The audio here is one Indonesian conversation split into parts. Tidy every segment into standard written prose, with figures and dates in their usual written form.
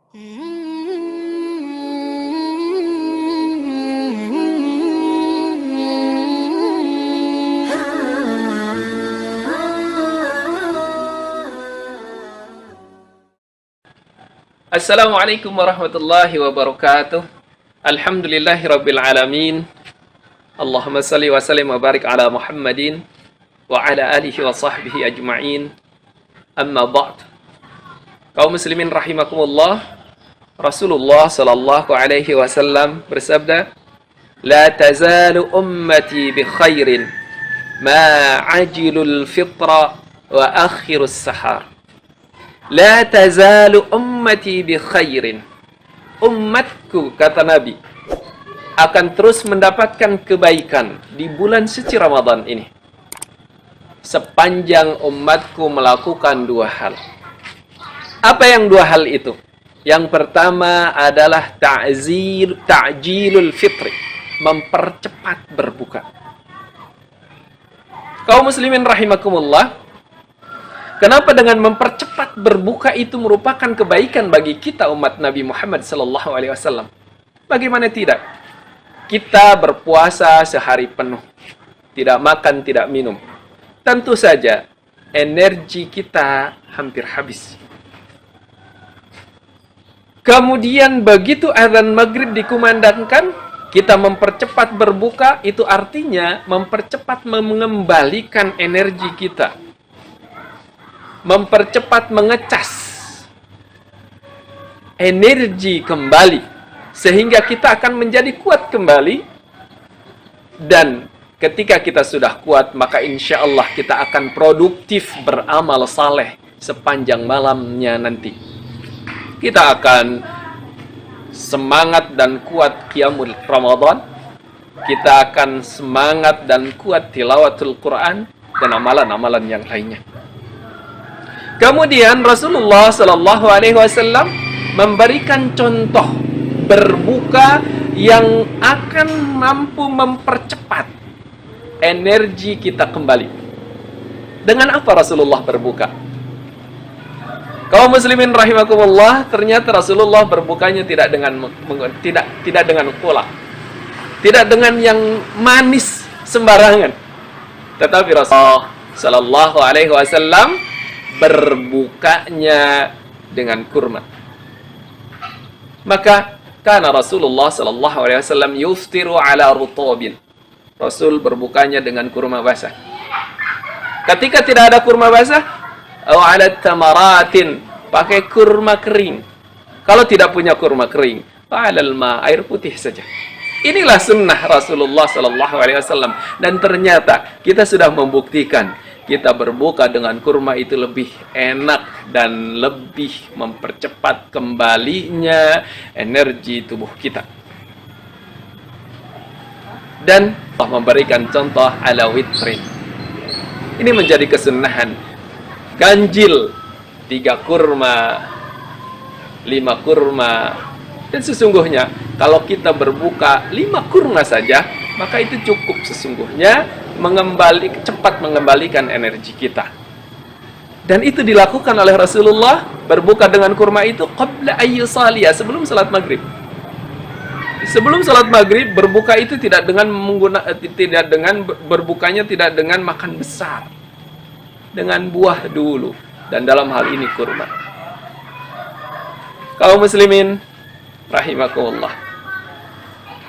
Assalamualaikum warahmatullahi wabarakatuh. Alhamdulillahi rabbil alamin. Allahumma salli wa sallim wa barik ala Muhammadin wa ala alihi wa sahbihi ajma'in. Amma ba'd. Kaum muslimin rahimakumullah. Rasulullah sallallahu alaihi wasallam bersabda, "La tazalu ummati bi khairin ma ajilul fitra wa akhirus sahar." La tazalu ummati bi khairin. Umatku, kata Nabi, akan terus mendapatkan kebaikan di bulan suci Ramadan ini, sepanjang umatku melakukan dua hal. Apa yang dua hal itu? Yang pertama adalah ta'jilul fitri, mempercepat berbuka. Kaum muslimin rahimakumullah, kenapa dengan mempercepat berbuka itu merupakan kebaikan bagi kita umat Nabi Muhammad SAW? Bagaimana tidak? Kita berpuasa sehari penuh, tidak makan, tidak minum. Tentu saja energi kita hampir habis. Kemudian begitu azan maghrib dikumandangkan, kita mempercepat berbuka, itu artinya mempercepat mengembalikan energi kita, mempercepat mengecas energi kembali, sehingga kita akan menjadi kuat kembali. Dan ketika kita sudah kuat, maka insya Allah kita akan produktif beramal saleh sepanjang malamnya nanti. Kita akan semangat dan kuat qiyamul Ramadan, kita akan semangat dan kuat tilawatul Quran dan amalan-amalan yang lainnya. Kemudian Rasulullah Sallallahu Alaihi Wasallam memberikan contoh berbuka yang akan mampu mempercepat energi kita kembali. Dengan apa Rasulullah berbuka? Kaum muslimin rahimakumullah, ternyata Rasulullah berbukanya tidak dengan kolak, tidak dengan yang manis sembarangan, tetapi Rasulullah Sallallahu Alaihi Wasallam berbukanya dengan kurma. Maka karena Rasulullah sallallahu alaihi wasallam yuftiru ala rutabin. Rasul berbukanya dengan kurma basah. Ketika tidak ada kurma basah, atau ala tamaratin, pakai kurma kering. Kalau tidak punya kurma kering, alal ma, air putih saja. Inilah sunnah Rasulullah sallallahu alaihi wasallam, dan ternyata kita sudah membuktikan kita berbuka dengan kurma itu lebih enak dan lebih mempercepat kembalinya energi tubuh kita. Dan Allah memberikan contoh ala witrin. Ini menjadi kesunahan. Ganjil 3 kurma, 5 kurma. Dan sesungguhnya kalau kita berbuka 5 kurma saja, maka itu cukup sesungguhnya cepat mengembalikan energi kita. Dan itu dilakukan oleh Rasulullah, berbuka dengan kurma itu qabla ayyusaliya, sebelum salat maghrib. Sebelum salat maghrib berbuka itu berbukanya tidak dengan makan besar, dengan buah dulu, dan dalam hal ini kurma. Kaum muslimin rahimakumullah,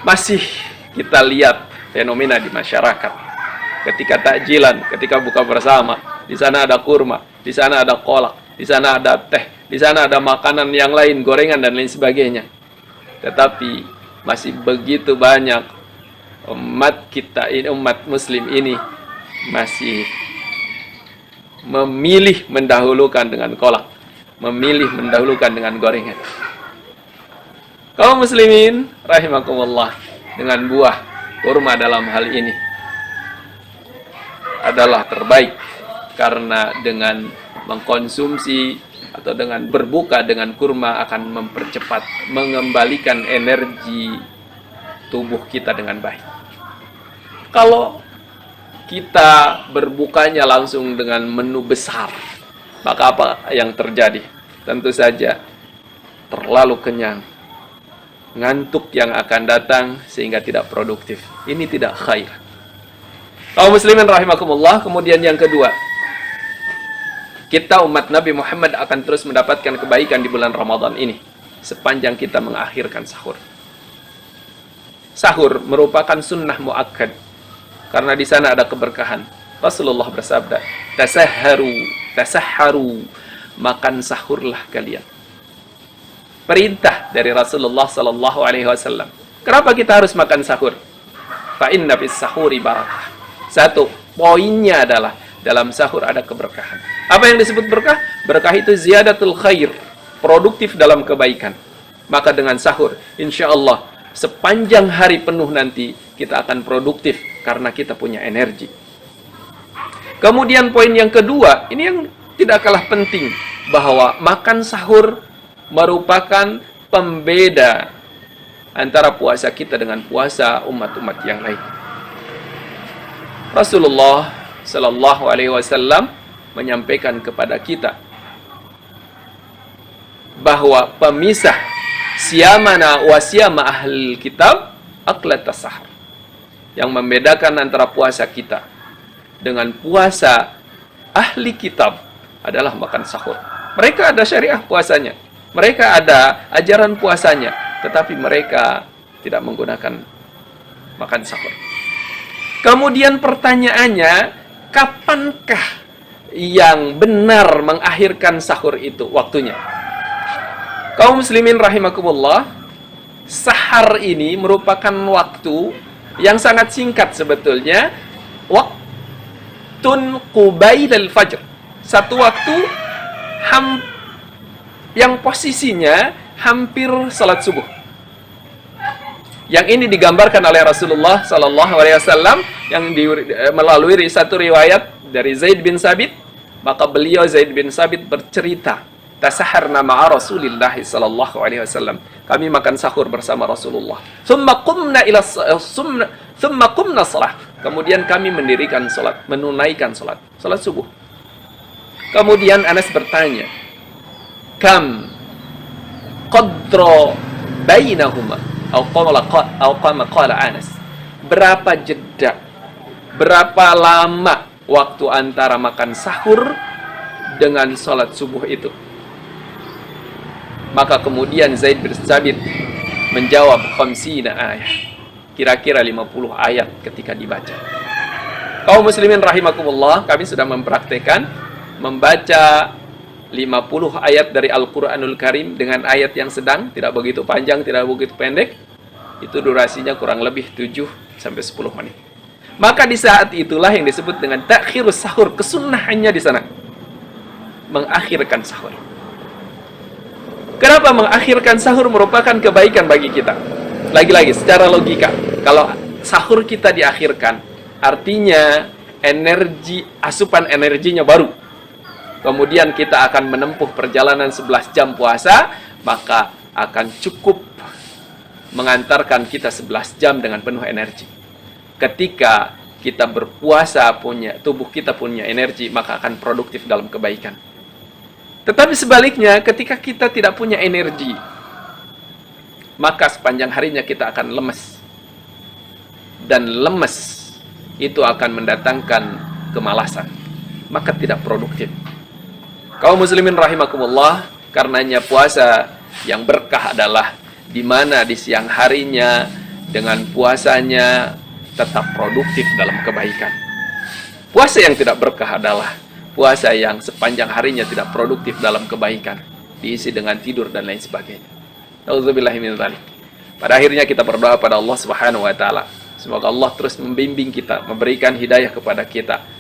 masih kita lihat fenomena di masyarakat. Ketika takjilan, ketika buka bersama, di sana ada kurma, di sana ada kolak, di sana ada teh, di sana ada makanan yang lain, gorengan dan lain sebagainya. Tetapi masih begitu banyak umat kita ini, umat muslim ini masih memilih mendahulukan dengan kolak, memilih mendahulukan dengan gorengan. Kaum muslimin rahimakumullah, dengan buah kurma dalam hal ini adalah terbaik, karena dengan mengkonsumsi atau dengan berbuka dengan kurma akan mempercepat mengembalikan energi tubuh kita dengan baik. Kalau kita berbukanya langsung dengan menu besar, maka apa yang terjadi? Tentu saja terlalu kenyang, ngantuk yang akan datang sehingga tidak produktif. Ini tidak khair. Kaum muslimin rahimakumullah. Kemudian yang kedua, kita umat Nabi Muhammad akan terus mendapatkan kebaikan di bulan Ramadan ini sepanjang kita mengakhirkan sahur. Sahur merupakan sunnah muakkad karena di sana ada keberkahan. Rasulullah bersabda, tasahharu, makan sahurlah kalian. Perintah dari Rasulullah sallallahu alaihi wasallam. Kenapa kita harus makan sahur? Fa inna bis sahuri barakah. Satu, poinnya adalah dalam sahur ada keberkahan. Apa yang disebut berkah? Berkah itu ziyadatul khair, produktif dalam kebaikan. Maka dengan sahur, insya Allah sepanjang hari penuh nanti kita akan produktif karena kita punya energi. Kemudian poin yang kedua, ini yang tidak kalah penting, bahwa makan sahur merupakan pembeda antara puasa kita dengan puasa umat-umat yang lain. Rasulullah Sallallahu Alaihi Wasallam menyampaikan kepada kita bahwa pemisah siyamana wa siyama ahlul kitab aklat sahar. Yang membedakan antara puasa kita dengan puasa ahli kitab adalah makan sahur. Mereka ada syariah puasanya, mereka ada ajaran puasanya, tetapi mereka tidak menggunakan makan sahur. Kemudian pertanyaannya, kapankah yang benar mengakhirkan sahur itu waktunya? Kaum muslimin rahimakumullah, sahar ini merupakan waktu yang sangat singkat sebetulnya, waktun qubailal fajr. Satu waktu yang posisinya hampir salat subuh. Yang ini digambarkan oleh Rasulullah Sallallahu Alaihi Wasallam yang melalui satu riwayat dari Zaid bin Sabit. Maka beliau Zaid bin Sabit bercerita, tasaharna ma'a Rasulillah Sallallahu Alaihi Wasallam. Kami makan sahur bersama Rasulullah. Thumma qumna salat. Kemudian kami mendirikan salat, menunaikan salat subuh. Kemudian Anas bertanya, kam qadra bainahuma? Qala Anas, berapa jeda, berapa lama waktu antara makan sahur dengan sholat subuh itu? Maka kemudian Zaid bin Sabit menjawab 50 ayat, kira-kira 50 ayat ketika dibaca. Kaum muslimin rahimakumullah, kami sudah mempraktekkan membaca 50 ayat dari Al-Quranul Karim dengan ayat yang sedang, tidak begitu panjang, tidak begitu pendek. Itu durasinya kurang lebih 7-10 menit. Maka di saat itulah yang disebut dengan takhirus sahur, kesunahannya di sana mengakhirkan sahur. Kenapa mengakhirkan sahur merupakan kebaikan bagi kita? Lagi-lagi secara logika, kalau sahur kita diakhirkan, artinya asupan energinya baru. Kemudian kita akan menempuh perjalanan 11 jam puasa, maka akan cukup mengantarkan kita 11 jam dengan penuh energi. Ketika kita berpuasa, tubuh kita punya energi, maka akan produktif dalam kebaikan. Tetapi sebaliknya, ketika kita tidak punya energi, maka sepanjang harinya kita akan lemes. Dan lemes itu akan mendatangkan kemalasan, maka tidak produktif. Kaum muslimin rahimakumullah, karenanya puasa yang berkah adalah di mana di siang harinya dengan puasanya tetap produktif dalam kebaikan. Puasa yang tidak berkah adalah puasa yang sepanjang harinya tidak produktif dalam kebaikan, diisi dengan tidur dan lain sebagainya. Nauzubillahi min dzalik. Pada akhirnya kita berdoa pada Allah Subhanahu wa taala, semoga Allah terus membimbing kita, memberikan hidayah kepada kita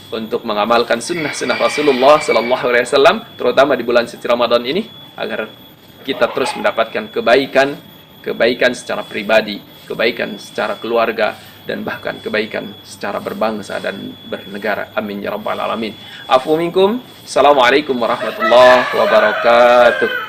untuk mengamalkan sunnah-sunnah Rasulullah Sallallahu Alaihi Wasallam, terutama di bulan suci Ramadan ini, agar kita terus mendapatkan kebaikan secara pribadi, kebaikan secara keluarga, dan bahkan kebaikan secara berbangsa dan bernegara. Amin ya rabbal alamin. Afu minkum. Assalamualaikum warahmatullahi wabarakatuh.